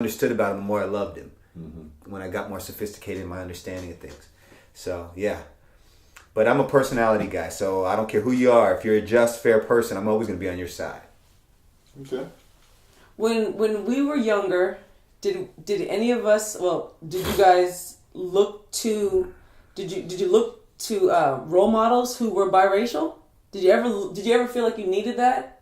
understood about him, the more I loved him. When I got more sophisticated in my understanding of things. So, yeah. But I'm a personality guy, so I don't care who you are. If you're a just, fair person, I'm always going to be on your side. Okay. When we were younger, did any of us? Well, did you guys look to? Did you look to role models who were biracial? Did you ever feel like you needed that?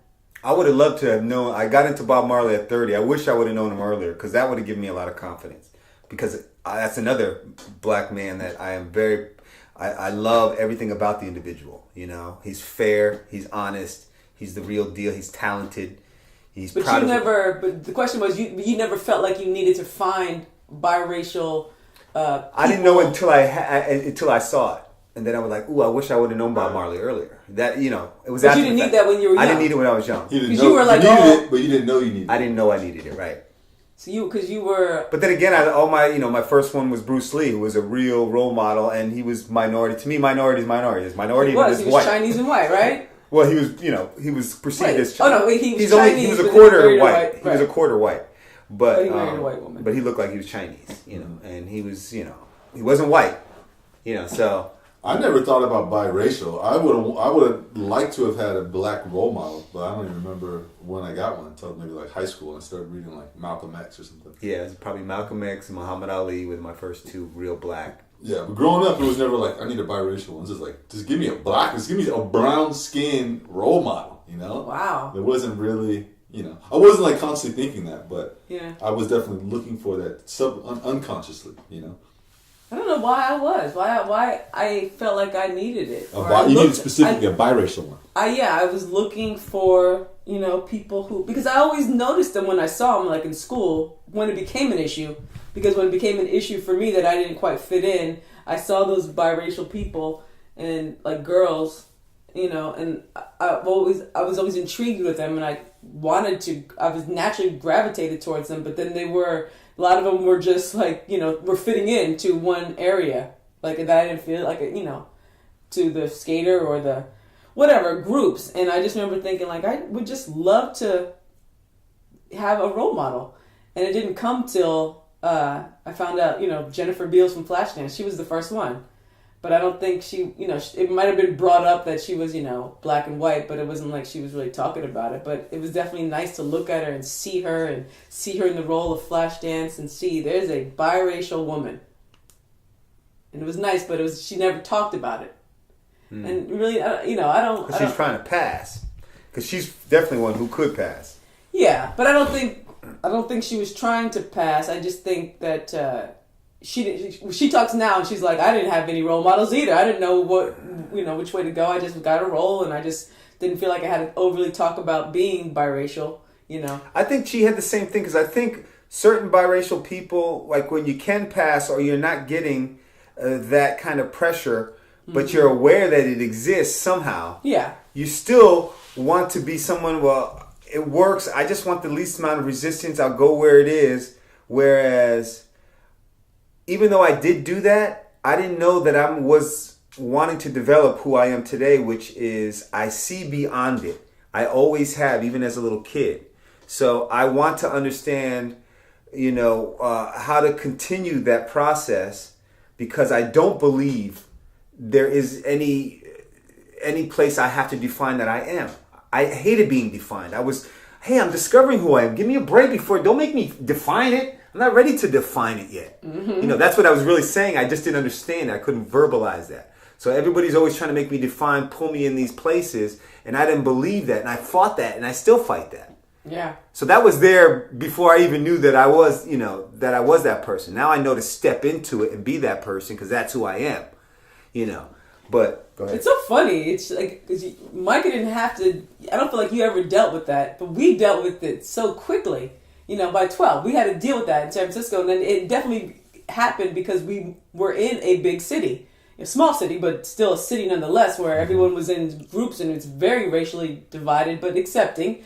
I would have loved to have known. I got into Bob Marley at 30. I wish I would have known him earlier, because that would have given me a lot of confidence. Because that's another black man that I am very. I love everything about the individual. You know, he's fair, he's honest, he's the real deal, he's talented. But the question was, you never felt like you needed to find biracial. I didn't know until I saw it, and then I was like, "Ooh, I wish I would have known Bob Marley earlier." That it was. But you didn't need that when you were young. I didn't need it when I was young. Because you were like, you needed it, but you didn't know you needed it. I didn't know I needed it, right? So you were. But then again, my first one was Bruce Lee, who was a real role model, and he was minority. To me, minority is minority. His minority he was white. Chinese and white, right? Well, he was perceived as Chinese. Oh no, he was Chinese. He was a quarter white. Right. He was a quarter white, but he married a white woman. But he looked like he was Chinese, and he was, he wasn't white, So I never thought about biracial. I would have liked to have had a black role model, but I don't even remember when I got one until maybe like high school and I started reading like Malcolm X or something. Yeah, it's probably Malcolm X and Muhammad Ali with my first two real black. Yeah, but growing up, it was never like, I need a biracial one. It's just like, just give me a black, just give me a brown skinned role model, Wow. It wasn't really, I wasn't like constantly thinking that, but yeah. I was definitely looking for that unconsciously, I don't know why I felt like I needed it. You needed specifically a biracial one. I was looking for, people who, because I always noticed them when I saw them, like in school, when it became an issue. Because when it became an issue for me that I didn't quite fit in, I saw those biracial people and like girls, and I was always intrigued with them, and I was naturally gravitated towards them. But then a lot of them were just like, were fitting into one area, like that I didn't feel like, to the skater or the whatever groups. And I just remember thinking like, I would just love to have a role model, and it didn't come till. I found out, Jennifer Beals from Flashdance. She was the first one. But I don't think she, it might have been brought up that she was, black and white, but it wasn't like she was really talking about it. But it was definitely nice to look at her and see her in the role of Flashdance and see there's a biracial woman. And it was nice, but she never talked about it. And really, I don't... Because she's trying to pass. Because she's definitely one who could pass. Yeah, but I don't think she was trying to pass. I just think that she talks now and she's like, I didn't have any role models either. I didn't know which way to go. I just got a role, and I just didn't feel like I had to overly talk about being biracial. I think she had the same thing, because I think certain biracial people, like when you can pass or you're not getting that kind of pressure, but you're aware that it exists somehow. Yeah, you still want to be someone. Well, it works. I just want the least amount of resistance. I'll go where it is. Whereas, even though I did do that, I didn't know that I was wanting to develop who I am today, which is I see beyond it. I always have, even as a little kid. So I want to understand, how to continue that process, because I don't believe there is any place I have to define that I am. I hated being defined. I'm discovering who I am. Give me a break don't make me define it. I'm not ready to define it yet. Mm-hmm. That's what I was really saying. I just didn't understand it. I couldn't verbalize that. So everybody's always trying to make me define, pull me in these places, and I didn't believe that, and I fought that, and I still fight that. Yeah. So that was there before I even knew that I was, that person. Now I know to step into it and be that person, because that's who I am, But go ahead. It's so funny. It's like, because Micah didn't have to. I don't feel like you ever dealt with that, but we dealt with it so quickly. By 12, we had to deal with that in San Francisco, and then it definitely happened because we were in a big city, a small city, but still a city nonetheless, where everyone was in groups, and it's very racially divided, but accepting,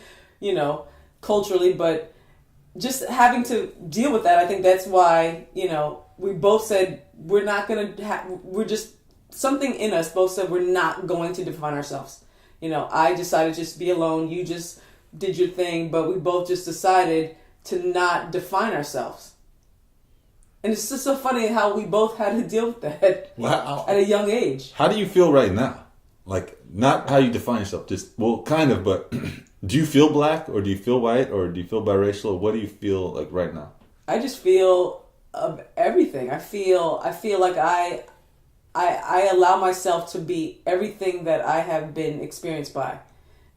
culturally. But just having to deal with that, I think that's why we both said we're not gonna. We're just. Something in us both said we're not going to define ourselves. I decided just to be alone. You just did your thing, but we both just decided to not define ourselves. And it's just so funny how we both had to deal with that at a young age. How do you feel right now? Like, not how you define yourself, just, well, kind of, but do you feel black, or do you feel white, or do you feel biracial? What do you feel like right now? I just feel of everything. I feel like I allow myself to be everything that I have been experienced by.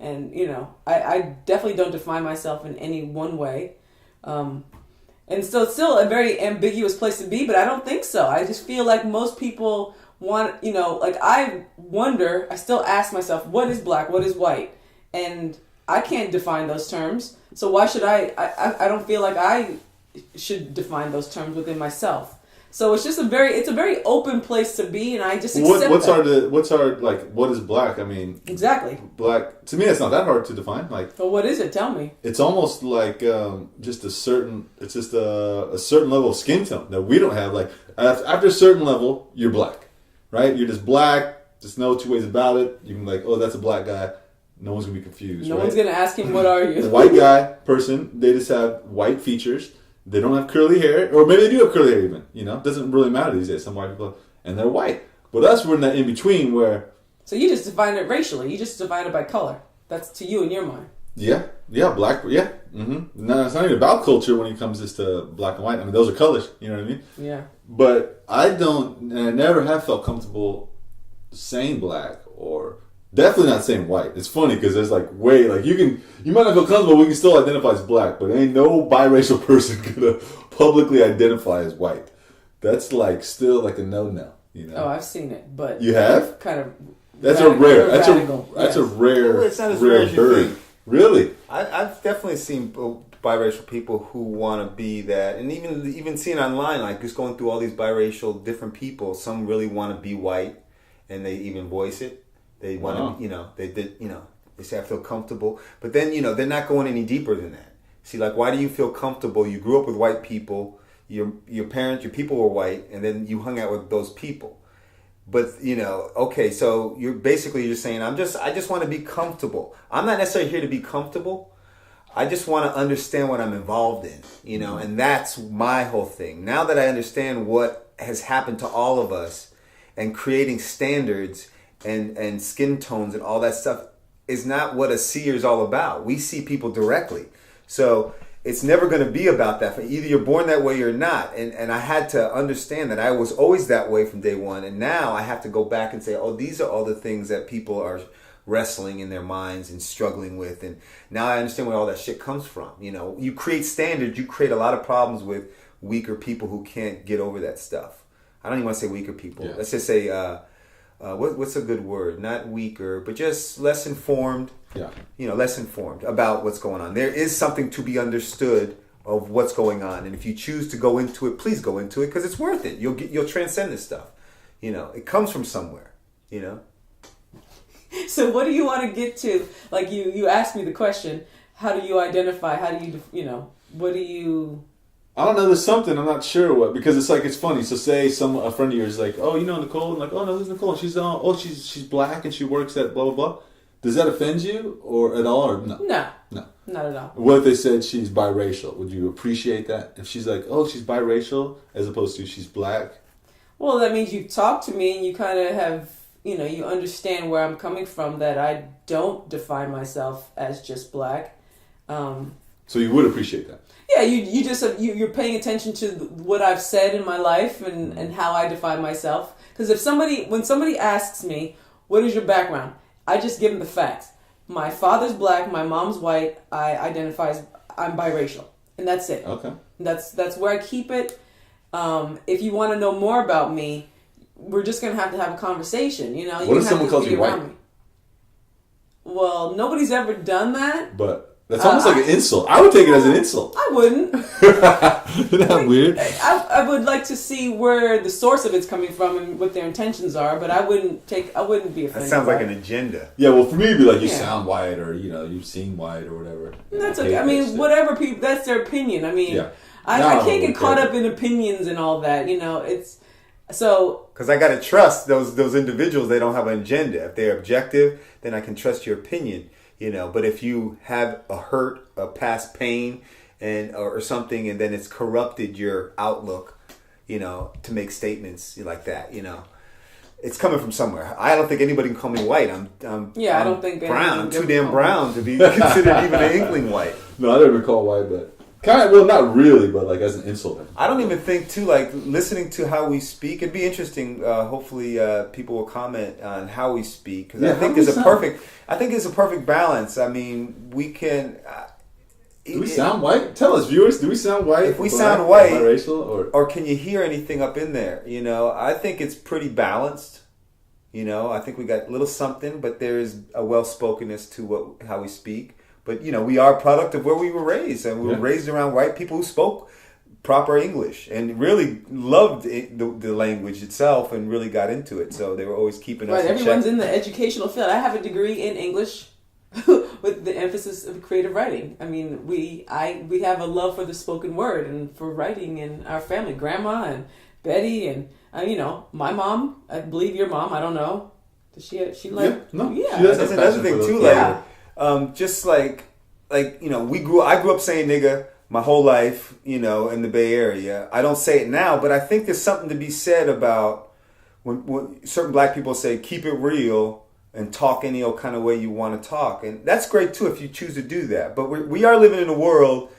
And, you know, I definitely don't define myself in any one way. And so it's still a very ambiguous place to be, but I don't think so. I just feel like most people want, you know, like I still ask myself, what is black? What is white? And I can't define those terms. So why should I don't feel like I should define those terms within myself. So it's just a very open place to be, and I just accept what is black? I mean, exactly. Black, to me, it's not that hard to define. Like, but what is it? Tell me. It's almost like just a certain level of skin tone that we don't have. Like, after a certain level, you're black, right? You're just black. Just no two ways about it. You can be like, oh, that's a black guy. No one's gonna be confused. No one's gonna ask him, what are you? A white guy person, they just have white features. They don't have curly hair, or maybe they do have curly hair even. You know, it doesn't really matter these days. Some white people, and they're white. But us, we're in that in between where. So you just define it racially. You just define it by color. That's to you in your mind. Yeah, black. Yeah, No, it's not even about culture when it comes just to black and white. I mean, those are colors. You know what I mean? Yeah. But I never have felt comfortable saying black or. Definitely not saying white. It's funny because there's you might not feel comfortable. We can still identify as black, but ain't no biracial person gonna publicly identify as white. That's still like a no. You know. Oh, I've seen it, but you have kind of. That's radical, a rare. That's yes. a rare. Well, it's not as rare rare as you bird. think. Really? I've definitely seen biracial people who want to be that, and even seeing online, like just going through all these biracial different people. Some really want to be white, and they even voice it. They want to, they say I feel comfortable, but then they're not going any deeper than that. See, like, why do you feel comfortable? You grew up with white people. Your parents, your people were white, and then you hung out with those people. But okay, so you're saying I just want to be comfortable. I'm not necessarily here to be comfortable. I just want to understand what I'm involved in, and that's my whole thing. Now that I understand what has happened to all of us, and creating standards. And skin tones and all that stuff is not what a seer is all about. We see people directly. So it's never going to be about that. Either you're born that way or not. And I had to understand that I was always that way from day one. And now I have to go back and say, oh, these are all the things that people are wrestling in their minds and struggling with. And now I understand where all that shit comes from. You create standards. You create a lot of problems with weaker people who can't get over that stuff. I don't even want to say weaker people. Yeah. Let's just say... what's a good word? Not weaker, but just less informed. Yeah. Less informed about what's going on. There is something to be understood of what's going on, and if you choose to go into it, please go into it because it's worth it. You'll transcend this stuff. It comes from somewhere. So what do you want to get to? Like you asked me the question. How do you identify? How do you what do you? I don't know. There's something I'm not sure what because it's funny. So say a friend of yours is like, oh, Nicole. I'm like, oh no, who's Nicole? She's she's black and she works at blah blah blah. Does that offend you or at all or no? No, not at all. What if they said she's biracial? Would you appreciate that if she's like, oh, she's biracial as opposed to she's black? Well, that means you talk to me and you kind of have you understand where I'm coming from. That I don't define myself as just black. So you would appreciate that. Yeah, you're paying attention to what I've said in my life and how I define myself. Because when somebody asks me, what is your background? I just give them the facts. My father's black, my mom's white, I identify as, I'm biracial. And that's it. Okay. That's where I keep it. If you want to know more about me, we're just going to have a conversation. What if someone calls you white? Me. Well, nobody's ever done that. But... That's almost like an insult. I would take it as an insult. I wouldn't. Isn't that weird? I would like to see where the source of it's coming from and what their intentions are, but I wouldn't be offended. That sounds like an agenda. Yeah, well, for me, it'd be like you sound white or you've seen white or whatever. That's okay. I mean, whatever people, that's their opinion. I mean, I can't get caught up in opinions and all that. It's so because I gotta trust those individuals. They don't have an agenda. If they're objective, then I can trust your opinion. But if you have a hurt, a past pain, and or something, and then it's corrupted your outlook, to make statements like that. It's coming from somewhere. I don't think anybody can call me white. I don't think brown. I'm too damn brown to be considered even an inkling white. No, I never been called white, but not really, but like as an insult. I don't even think too, like listening to how we speak. It'd be interesting. Hopefully, people will comment on how we speak, because I think there's a perfect balance. I mean, we can. Do we sound white? Tell us, viewers. Do we sound white? If we sound white, biracial, or can you hear anything up in there? I think it's pretty balanced. I think we got a little something, but there is a well-spokenness to how we speak. But we are a product of where we were raised, and we were raised around white people who spoke proper English and really loved the language itself and really got into it. So they were always keeping us. Right, everyone's in the educational field. I have a degree in English with the emphasis of creative writing. I mean, we have a love for the spoken word and for writing in our family. Grandma and Betty and my mom. I believe your mom. I don't know. Does she like? No. Yeah. That's another thing too. Like, just like I grew up saying nigga my whole life. In the Bay Area. I don't say it now, but I think there's something to be said about when certain black people say keep it real and talk any old kind of way you want to talk. And that's great too if you choose to do that. But we are living in a world,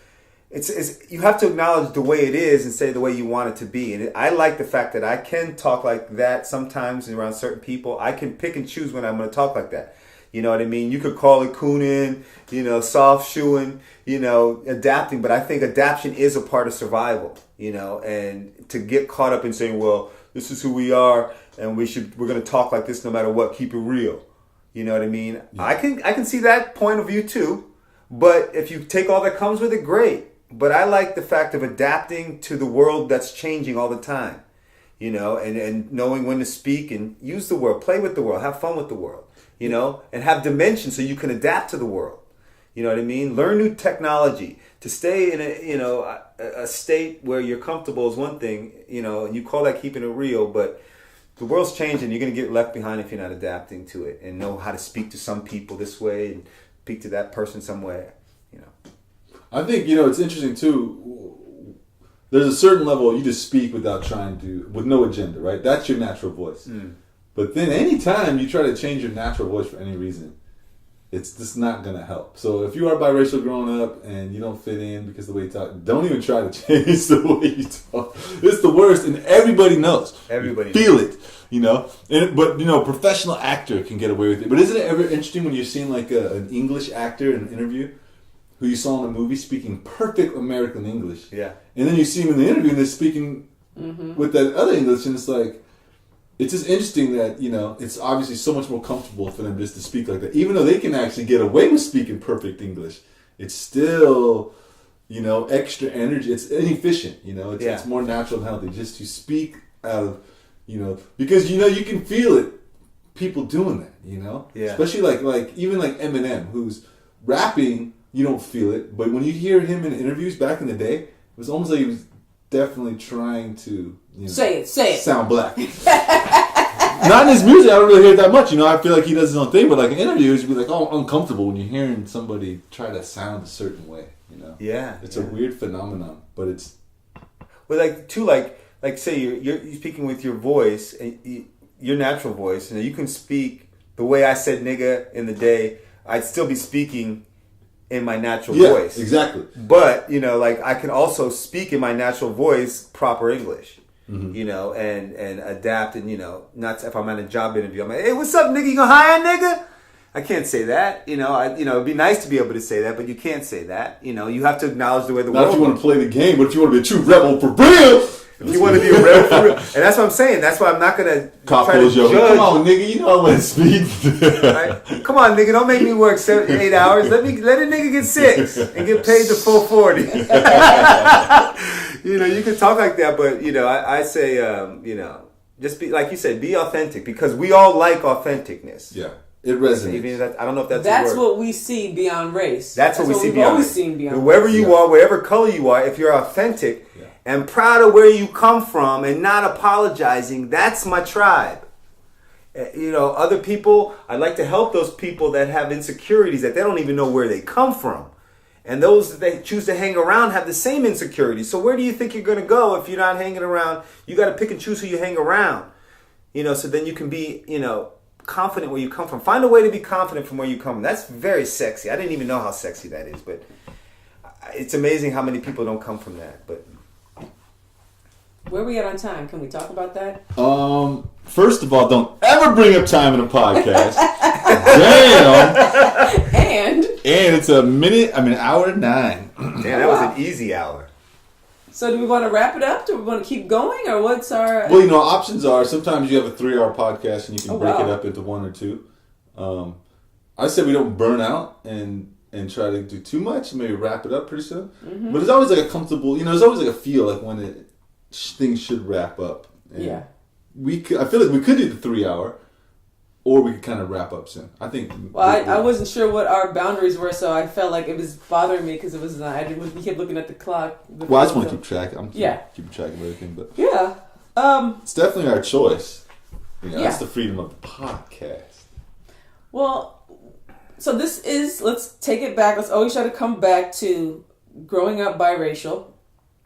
it's you have to acknowledge the way it is and say the way you want it to be. And I like the fact that I can talk like that sometimes around certain people. I can pick and choose when I'm going to talk like that. You know what I mean? You could call it cooning, soft shoeing, adapting. But I think adaptation is a part of survival, and to get caught up in saying, well, this is who we are, and we're going to talk like this no matter what. Keep it real. You know what I mean? Yeah. I can see that point of view too. But if you take all that comes with it, great. But I like the fact of adapting to the world that's changing all the time. And knowing when to speak and use the world, play with the world, have fun with the world. And have dimension so you can adapt to the world. You know what I mean? Learn new technology. To stay in a state where you're comfortable is one thing, and you call that keeping it real, but the world's changing. You're going to get left behind if you're not adapting to it and know how to speak to some people this way and speak to that person some way, I think, it's interesting too. There's a certain level you just speak with no agenda, right? That's your natural voice. But then anytime you try to change your natural voice for any reason, it's just not going to help. So if you are biracial growing up and you don't fit in because of the way you talk, don't even try to change the way you talk. It's the worst, and everybody knows. Everybody feel it, But, professional actor can get away with it. But isn't it ever interesting when you're seeing like an English actor in an interview who you saw in a movie speaking perfect American English? Yeah. And then you see him in the interview and they're speaking with that other English, and it's like, it's just interesting that, it's obviously so much more comfortable for them just to speak like that. Even though they can actually get away with speaking perfect English, it's still, extra energy. It's inefficient, it's more natural and healthy just to speak out of, because, you can feel it, people doing that, Yeah. Especially like even like Eminem, who's rapping, you don't feel it. But when you hear him in interviews back in the day, it was almost like he was definitely trying to say it sound black. Not in his music, I don't really hear it that much. I feel like he does his own thing, but like in interviews, you'd be like, uncomfortable when you're hearing somebody try to sound a certain way. Yeah, it's a weird phenomenon, but it's like say you're speaking with your voice, and your natural voice, and you can speak the way I said nigga in the day. I'd still be speaking in my natural voice. Exactly. But, I can also speak in my natural voice, proper English, and adapt and, not if I'm at a job interview, I'm like, hey, what's up, nigga? You gonna hire a nigga? I can't say that. It'd be nice to be able to say that, but you can't say that. You have to acknowledge the way the world. Not if you want to play the game, but if you want to be a true rebel for real. If you want to be a rebel for real. And that's what I'm saying. That's why I'm not going to try to judge. Come on, nigga. You know I want to speak. Right? Come on, nigga. Don't make me work 8 hours. Let a nigga get 6 and get paid the full 40. You can talk like that, but, I say, just be, like you said, be authentic, because we all like authenticness. Yeah. It resonates. Even I don't know if that's a word. what we see beyond race. That's what we see we've beyond always race. Seen beyond wherever race. you are, wherever color you are, if you're authentic and proud of where you come from and not apologizing, that's my tribe. Other people, I'd like to help those people that have insecurities that they don't even know where they come from. And those that they choose to hang around have the same insecurities. So where do you think you're going to go if you're not hanging around? You got to pick and choose who you hang around. So then you can be, confident where you come from. Find a way to be confident from where you come from. That's very sexy. I didn't even know how sexy that is, but it's amazing how many people don't come from that. But where are we at on time? Can we talk about that? First of all, don't ever bring up time in a podcast. Damn. And it's an hour and 9. Damn, that was an easy hour. So do we want to wrap it up? Do we want to keep going? Or what's our... Well, options are sometimes you have a 3-hour podcast and you can break it up into 1 or 2. I say we don't burn out and try to do too much and maybe wrap it up pretty soon. Mm-hmm. But it's always like a comfortable, there's always like a feel like when things should wrap up. And yeah. I feel like we could do the 3-hour, or we could kind of wrap up soon. I think. Well, I wasn't sure what our boundaries were, so I felt like it was bothering me because it was. We kept looking at the clock. Well, I just want to keep track. Keeping track of everything, but yeah, it's definitely our choice. Yeah. That's the freedom of the podcast. Well, so this is. Let's take it back. Let's always try to come back to growing up biracial.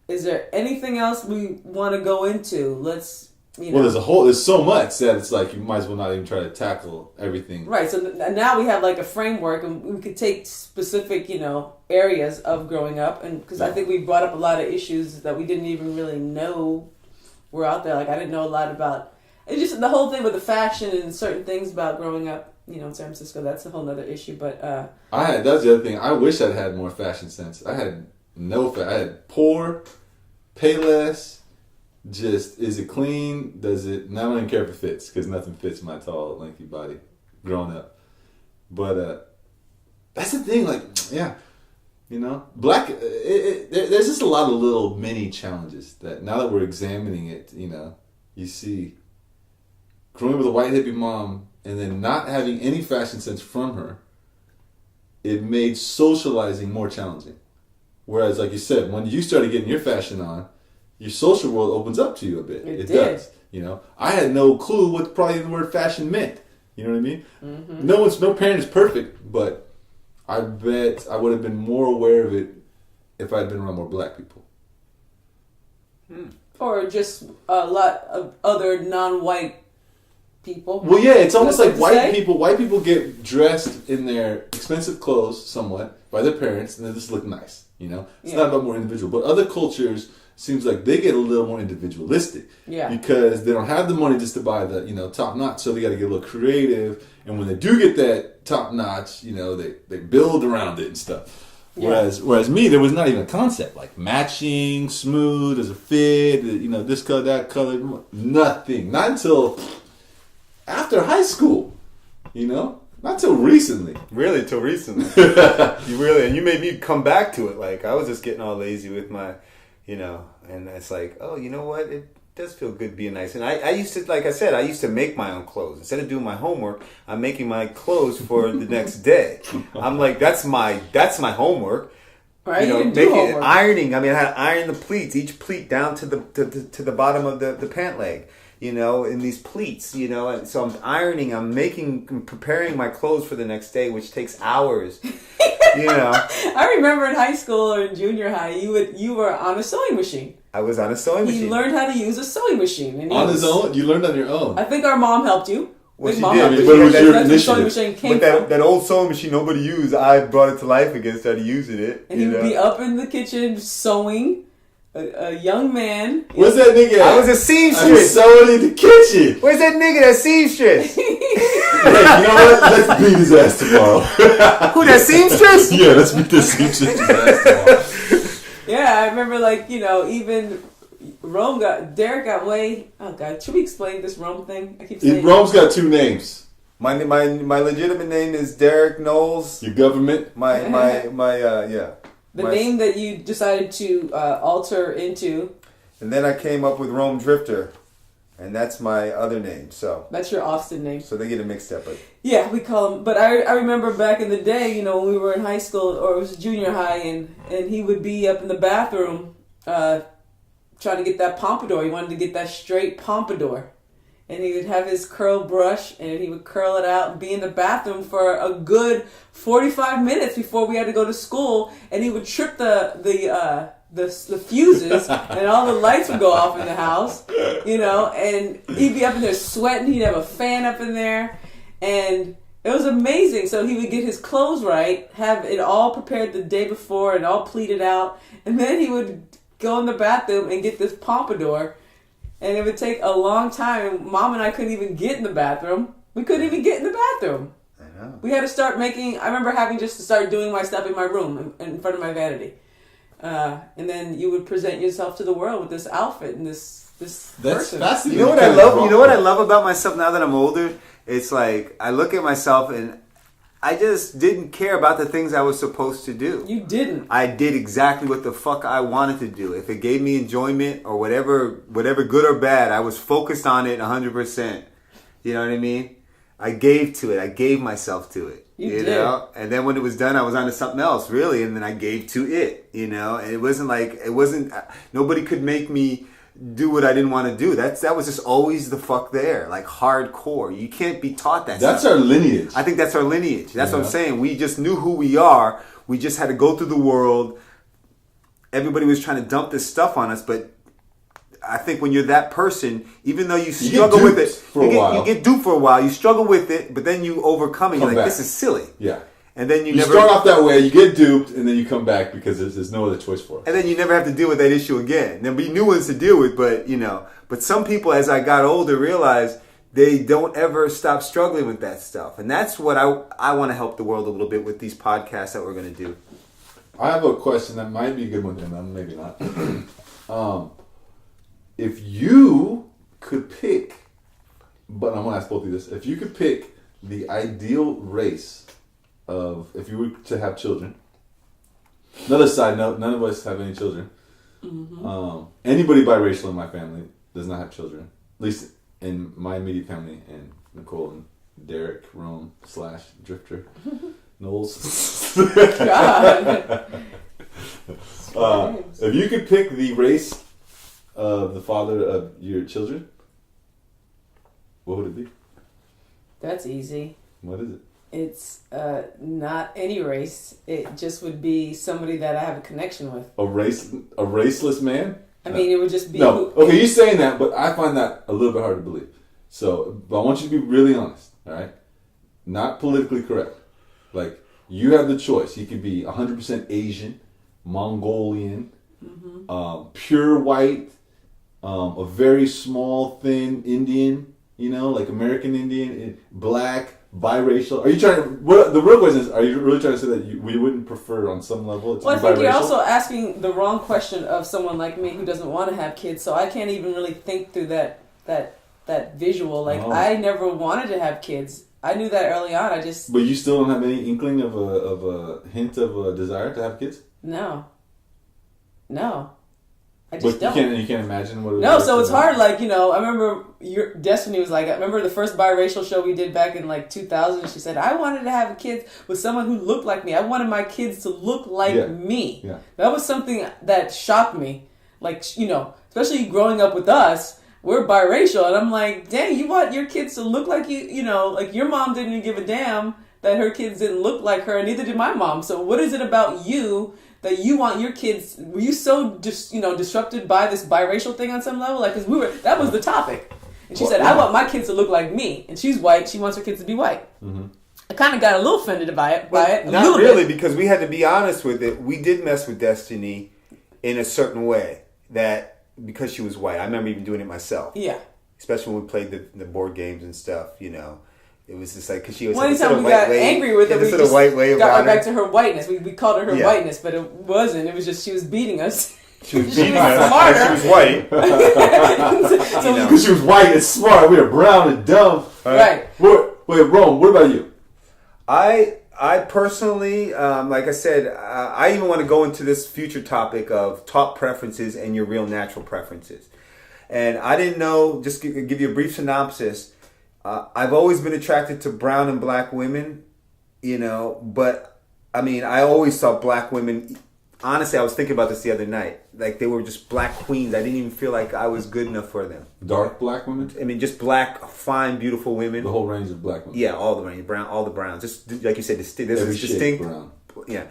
Is there anything else we want to go into? Let's. Well, there's so much that it's like you might as well not even try to tackle everything. Right. So now we have like a framework, and we could take specific, areas of growing up, and because I think we brought up a lot of issues that we didn't even really know were out there. Like I didn't know a lot about. It's just the whole thing with the fashion and certain things about growing up, in San Francisco. That's a whole other issue. But that's the other thing. I wish I'd had more fashion sense. I had I had poor, pay less. Just, is it clean? Does it? Now I don't even care if it fits, because nothing fits my tall, lanky body growing up. But that's the thing, black, there's just a lot of little mini challenges that now that we're examining it, you see growing up with a white hippie mom and then not having any fashion sense from her, it made socializing more challenging. Whereas, like you said, when you started getting your fashion on, your social world opens up to you a bit. It does. I had no clue what probably the word fashion meant. You know what I mean? Mm-hmm. No parent is perfect, but I bet I would have been more aware of it if I had been around more black people. Or just a lot of other non-white people. Well, yeah, it's almost like white people get dressed in their expensive clothes somewhat by their parents, and they just look nice. It's not about more individual. But other cultures, seems like they get a little more individualistic. Yeah. Because they don't have the money just to buy the, top notch, so they got to get a little creative. And when they do get that top notch, they build around it and stuff. Yeah. Whereas me, there was not even a concept like matching, smooth as a fit, this color, that color, nothing. Not until after high school, Not till recently. Really, till recently. And you made me come back to it. Like, I was just getting all lazy with my, and it's like, oh, you know what? It does feel good being nice. And I used to, like I said, I used to make my own clothes. Instead of doing my homework, I'm making my clothes for the next day. I'm like, that's my homework. Right, ironing. I mean, I had to iron the pleats, each pleat down to the bottom of the pant leg. In these pleats, and so I'm ironing, I'm preparing my clothes for the next day, which takes hours, I remember in high school or in junior high, you were on a sewing machine. I was on a sewing machine. He learned how to use a sewing machine. And on his own? You learned on your own? I think our mom helped you. Well, she mom did. helped But you. it was your That's initiative. where the sewing machine came But from. that old sewing machine nobody used, I brought it to life again, started using it. And he would be up in the kitchen sewing. A young man. Where's that nigga at? I was a seamstress. I'm sewing in the kitchen. Where's that nigga that seamstress? Hey, you know what? Let's beat his ass tomorrow. Who, that seamstress? Yeah, let's beat the seamstress ass tomorrow. Yeah, I remember even Derek got way. Oh God, should we explain this Rome thing? I keep saying Rome's got 2 names. My legitimate name is Derek Knowles. Your government. The name that you decided to alter into. And then I came up with Rome Drifter, and that's my other name. So that's your Austin name. So they get it mixed up. But yeah, we call him. But I remember back in the day, when we were in high school or it was junior high, and he would be up in the bathroom trying to get that pompadour. He wanted to get that straight pompadour. and he would have his curl brush, and he would curl it out and be in the bathroom for a good 45 minutes before we had to go to school, and he would trip the fuses, and all the lights would go off in the house, and he'd be up in there sweating. He'd have a fan up in there, and it was amazing. So he would get his clothes right, have it all prepared the day before and all pleated out, and then he would go in the bathroom and get this pompadour, and it would take a long time. Mom and I couldn't even get in the bathroom. We couldn't even get in the bathroom. I know. We had to start I remember having just to start doing my stuff in my room in front of my vanity. And then you would present yourself to the world with this outfit and this That's person. fascinating. You know what I love? You know what I love about myself now that I'm older? It's like I look at myself and I just didn't care about the things I was supposed to do. You didn't. I did exactly what the fuck I wanted to do. If it gave me enjoyment or whatever good or bad, I was focused on it 100%. You know what I mean? I gave to it. I gave myself to it. You did. know? And then when it was done, I was on to something else, really. And then I gave to it, And it wasn't, nobody could make me do what I didn't want to do. That was just always the fuck there, like hardcore. You can't be taught that. That's stuff. our lineage. I think that's our lineage. That's what I'm saying. We just knew who we are. We just had to go through the world. Everybody was trying to dump this stuff on us, but I think when you're that person, even though you struggle with it, you get duped for a while. You struggle with it, but then you overcome it. You're like, this is silly. Yeah. And then you start off that way, you get duped, and then you come back because there's no other choice for it. And then you never have to deal with that issue again. There'll be new ones to deal with, but But some people, as I got older, realized they don't ever stop struggling with that stuff. And that's what I want to help the world a little bit with these podcasts that we're going to do. I have a question that might be a good one, and maybe not. If you could pick, but I'm going to ask both of you this. If you could pick the ideal race if you were to have children. Another side note, none of us have any children. Mm-hmm. Anybody biracial in my family does not have children. At least in my immediate family, and Nicole and Derek, Rome / Drifter, Knowles. God. If you could pick the race of the father of your children, what would it be? That's easy. What is it? It's not any race. It just would be somebody that I have a connection with. A raceless man? I mean, it would just be... No, okay, you're saying that, but I find that a little bit hard to believe. So, but I want you to be really honest, all right? Not politically correct. Like, you have the choice. You could be 100% Asian, Mongolian, pure white, a very small, thin Indian, like American Indian, black, biracial. Are you trying to... the real question is, are you really trying to say that we wouldn't prefer on some level to be biracial? I think you're also asking the wrong question of someone like me who doesn't want to have kids, so I can't even really think through that visual. Like, I never wanted to have kids. I knew that early on. But you still don't have any inkling of a hint of a desire to have kids? No. I just don't. You can't imagine what it was. No, so it's hard. Like, I remember your Destiny was like, I remember the first biracial show we did back in like 2000. She said, I wanted to have a kid with someone who looked like me. I wanted my kids to look like me. Yeah. That was something that shocked me. Like, especially growing up with us, we're biracial. And I'm like, dang, you want your kids to look like you, like your mom didn't even give a damn that her kids didn't look like her, and neither did my mom. So what is it about you that you want your kids? Were you so disrupted by this biracial thing on some level? Like, because that was the topic. And she said, I want my kids to look like me. And she's white. She wants her kids to be white. Mm-hmm. I kind of got a little offended by it. Not really, because we had to be honest with it. We did mess with Destiny in a certain way that because she was white. I remember even doing it myself. Yeah. Especially when we played the board games and stuff, It was just like, because she was one time we got angry with her, we just white way got about her back to her whiteness. We called her whiteness, but it wasn't. It was just she was beating us. She was beating us. She was white. Because she was white and smart. We were brown and dumb. Right. Wait, Rome, what about you? I personally, like I said, I even want to go into this future topic of top preferences and your real natural preferences. And I didn't know, just to give you a brief synopsis, I've always been attracted to brown and black women, but I mean, I always thought black women honestly, I was thinking about this the other night. Like, they were just black queens. I didn't even feel like I was good enough for them. Dark black women? I mean, just black, fine, beautiful women. The whole range of black women. Yeah, all the range, brown, all the browns. Just like you said, there's Every this shade distinct brown. Yeah.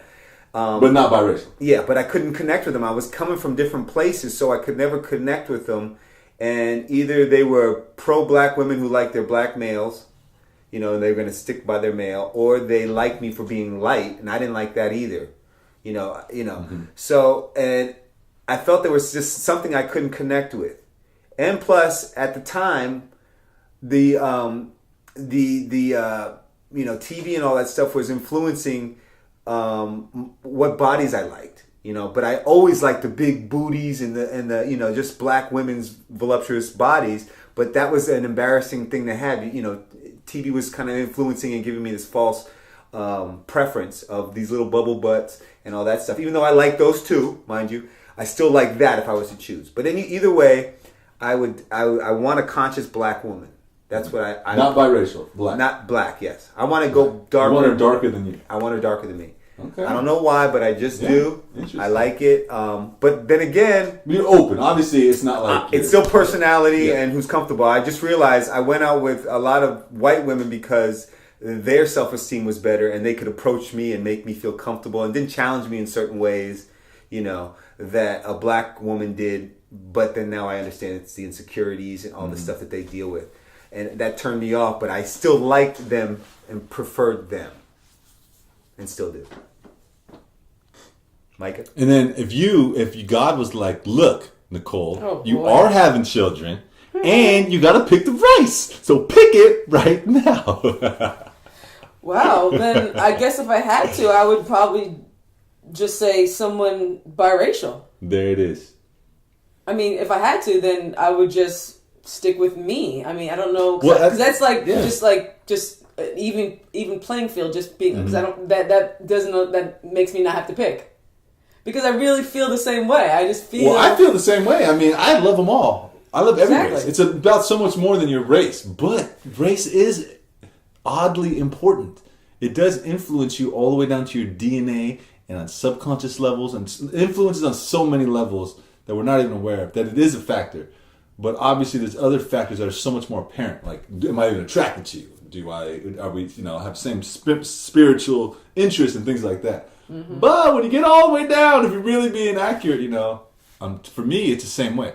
But not biracial. Yeah, but I couldn't connect with them. I was coming from different places, so I could never connect with them. And either they were pro-black women who liked their black males, you know, and they were going to stick by their male, or they liked me for being light, and I didn't like that either. You know. Mm-hmm. So, and I felt there was just something I couldn't connect with. And plus, at the time, the you know, TV and all that stuff was influencing what bodies I liked, you know, but I always liked the big booties and the you know, just black women's voluptuous bodies. But that was an embarrassing thing to have. You know, TV was kind of influencing and giving me this false preference of these little bubble butts and all that stuff. Even though I like those too, mind you, I still like that if I was to choose. But either way, I want a conscious black woman. That's what I not biracial, black. Not black, yes. I want to go darker. You want her darker than you. I want her darker than me. Okay. I don't know why, but I just do. Interesting. I like it. But then again, you're open. Obviously, it's not like it's still personality and who's comfortable. I just realized I went out with a lot of white women because their self-esteem was better and they could approach me and make me feel comfortable and didn't challenge me in certain ways, you know, that a black woman did. But then now I understand it's the insecurities and all the stuff that they deal with. And that turned me off, but I still liked them and preferred them. And still do. Micah? And then if God was like, look, Nicole, you are having children and you got to pick the race. So pick it right now. Wow. Then I guess if I had to, I would probably just say someone biracial. There it is. I mean, if I had to, then I would just stick with me. I mean, I don't know. Because that's like, just even playing field, just being, because I don't, that makes me not have to pick. Because I really feel the same way. I just feel... Well, I feel the same way. I mean, I love them all. I love every race. Exactly. It's about so much more than your race. But race is oddly important. It does influence you all the way down to your DNA and on subconscious levels and influences on so many levels that we're not even aware of, that it is a factor. But obviously there's other factors that are so much more apparent. Like, am I even attracted to you? Are we, you know, have the same spiritual interest and things like that? Mm-hmm. But when you get all the way down, if you're really being accurate, you know, for me, it's the same way.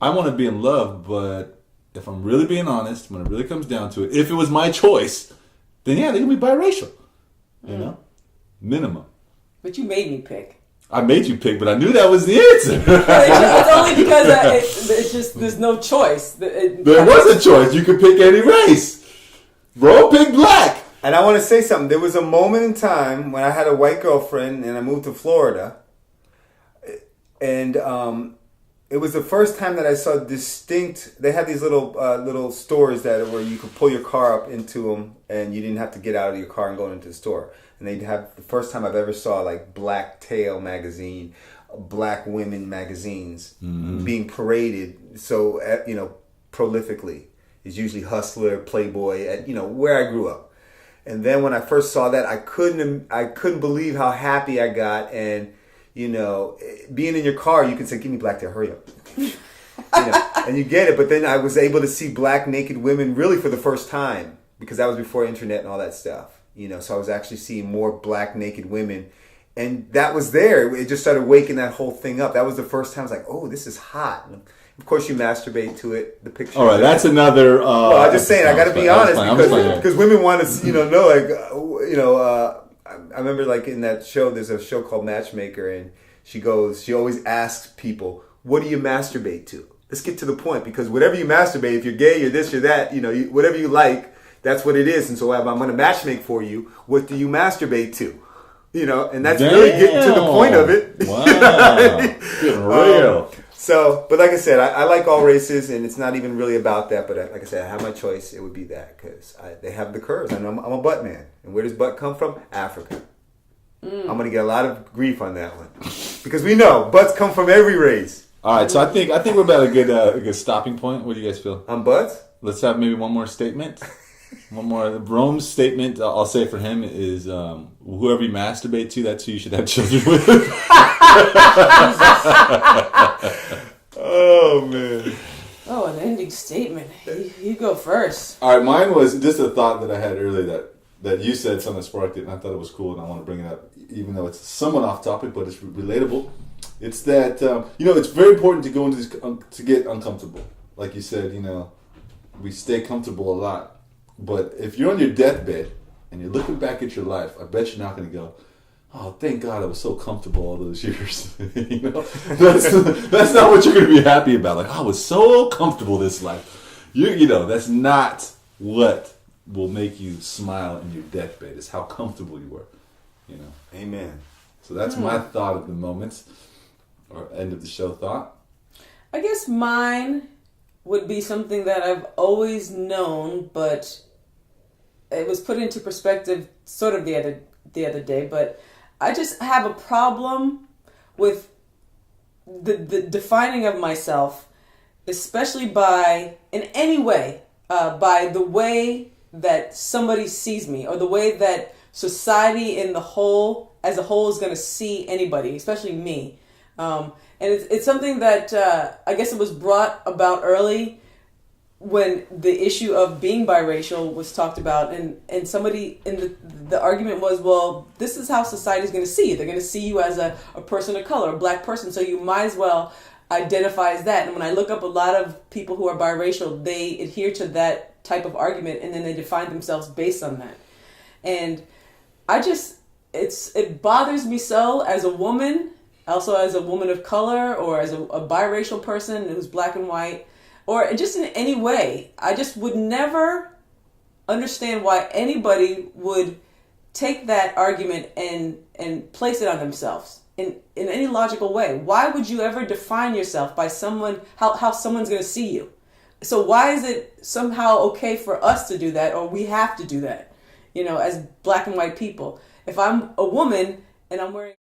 I want to be in love, but if I'm really being honest, when it really comes down to it, if it was my choice, then yeah, they can be biracial. You know? Minimum. But you made me pick. I made you pick, but I knew that was the answer. It's only because it's just, there's no choice. There was a choice. You could pick any race. Bro, pick black. And I want to say something. There was a moment in time when I had a white girlfriend and I moved to Florida. And it was the first time that I saw distinct... They had these little stores where you could pull your car up into them and you didn't have to get out of your car and go into the store. And they'd have... The first time I've ever saw like Black Tail magazine, black women magazines being paraded so, you know, prolifically. It's usually Hustler, Playboy, at, you know, where I grew up. And then when I first saw that, I couldn't believe how happy I got. And, you know, being in your car, you can say, "Give me Black Tail, hurry up." You know, and you get it. But then I was able to see black naked women really for the first time, because that was before internet and all that stuff. You know, so I was actually seeing more black naked women. And that was there. It just started waking that whole thing up. That was the first time I was like, oh, this is hot. And of course, you masturbate to it. The picture. All right, that's another. Well, I'm just saying. I got to be honest, because women want to, you know, I remember like in that show. There's a show called Matchmaker, and she always asks people, "What do you masturbate to?" Let's get to the point, because whatever you masturbate, if you're gay, you're this, you're that, you know, whatever you like, that's what it is. And so if I'm going to matchmake for you, what do you masturbate to? You know, and that's really getting to the point of it. Wow, getting real. So, but like I said, I like all races, and it's not even really about that. But like I said, I have my choice. It would be that, because they have the curves. I'm a butt man. And where does butt come from? Africa. I'm going to get a lot of grief on that one, because we know butts come from every race. All right, so I think we're about a good stopping point. What do you guys feel? On butts? Let's have maybe one more statement. One more. Rome's statement, I'll say for him, is whoever you masturbate to, that's who you should have children with. Oh man. Oh, an ending statement. You go first. All right, mine was just a thought that I had earlier that you said something that sparked it, and I thought it was cool, and I want to bring it up, even though it's somewhat off topic, but it's relatable. It's that it's very important to go into this to get uncomfortable. Like you said, we stay comfortable a lot, but if you're on your deathbed and you're looking back at your life, I bet you're not going to go, "Oh, thank God I was so comfortable all those years." That's not what you're going to be happy about. Like, I was so comfortable this life. That's not what will make you smile in your deathbed. It's how comfortable you were. Amen. So that's my thought of the moment, or end of the show thought. I guess mine would be something that I've always known, but it was put into perspective sort of the other day. But I just have a problem with the defining of myself, especially by the way that somebody sees me, or the way that society as a whole is going to see anybody, especially me. And it's something that I guess it was brought about early when the issue of being biracial was talked about, and somebody in the argument was, well, this is how society is going to see you. They're going to see you as a person of color, a black person, so you might as well identify as that. And when I look up a lot of people who are biracial, they adhere to that type of argument, and then they define themselves based on that. And it bothers me so as a woman, also as a woman of color, or as a biracial person who's black and white, or just in any way. I just would never understand why anybody would take that argument and place it on themselves in any logical way. Why would you ever define yourself by how someone's going to see you? So why is it somehow okay for us to do that, or we have to do that, as black and white people? If I'm a woman and I'm wearing